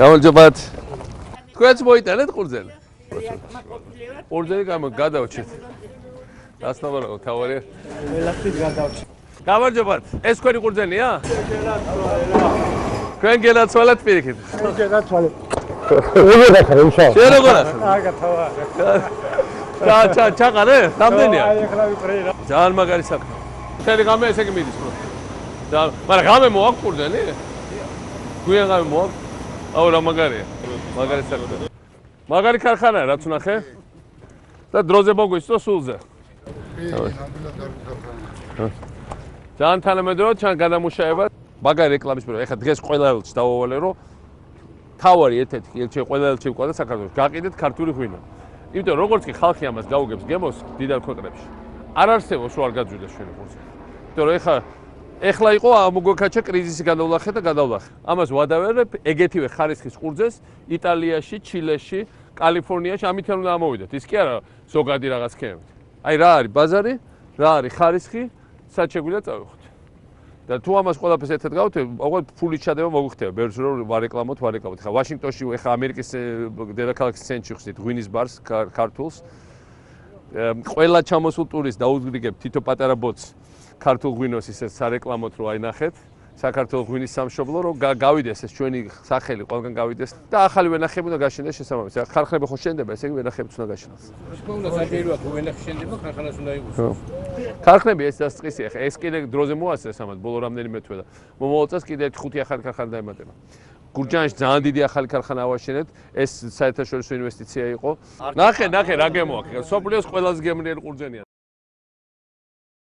გამარჯობათ. თქვენც მოიტანეთ ყურძენი? ყურძენი გადავჭით. დასნაბარაო თავარი. ელასტიკ გადავჭით. გამარჯობათ. ეს თქვენი ყურძენია? თქვენ გელაცვალეთ პირიქით. გელაცვალეთ. შენ როგორ ახლა? კარგად თავარი. ჩაყარე? რამდენია? აი ახლა ვიყრე რა. ძალიან მაგარი საქმე. შენი ღამე ესე იგი მიდის ხო? მაგრამ ღამე მოაქვს ყურძენი? გვიან ღამე მოაქვს? აუ რა მაგარია. მაგარი საქმე. მაგარი ქარხანაა რაც ვნახე. და დროზე მოგვიწო სულზე. ძალიან თანამედროვე ჩან გადამუშავება. მაგარი რეკლამის პირველ. ეხლა დღეს ყველა ელჩს დავავალე რომ თავარი ერთ-ერთი ელჩი ყველა ელჩი ყავდა საქართველოს. გაყიდეთ ქართული ღვინო. იმიტომ როგორც კი ხალხი ამას გაუგებს გემოს დიდარ ქვეყნებში. არ არსებობს რომ არ გაძვიდეს ჩვენი ყურძენი. იმიტომ რომ ეხლა იყო ამოგვექაჩა კრიზისი გადავლახე და გადავლახე. ამას ვადავერებ ეგეთივე ხარისხის ყურძენს იტალიაში, ჩილეში, კალიფორნიაში, ამიტომ უნდა ამოვიდეთ. ის კი არა ზოგადი რაღაც სქემებით. აი რა არის ბაზარი, რა არის ხარისხი, სად შეგვიძლია წავიხოთ. და თუ ამას ყველაფერს ერთად გავუთ, ოღონდ ფული ჩადება მოგვიხდება. ბევრს რომ ვარეკლამოთ. ხა ვაშინგტონში, ხა ამერიკის დედაქალაქის ცენტრში ხსნით ღვინის ბარს ქართულს. ყველა ჩამოსულ ტურისტს დაუდგრიგებ თითო პატარა ბოთს ქართულ ღვინოს ისე სარეკლამოთ რომ აინახეთ. საქართველოს ღვინის სამშობლო რომ გავიდეს ეს ჩვენი სახელი ყველგან გავიდეს და ახალი ვენახები უნდა გაშენდეს შესაბამისად. ხარხნები ხო შენდება, ესე იგი ვენახებიც უნდა გაშენდეს. თქო უნდა საჭიროა თუ ვენახი შენდება, ხარხანას უნდა იყოს. ხარხნები ეს დასწყისია, ხა ეს კიდე დროზე მოასწრეს ამათ ბოლო რამდენიმე თვე და მომავალ წელს კიდე 5 ახალი ქარხანა დაემატება. გურჯაანში ძალიან დიდი ახალი ქარხანა ავაშენეთ, ეს საერთაშორისო ინვესტიცია იყო. ნახე რა გემო აქვს. სოფლიოს ყველაზე გემრიელი ყურძენია.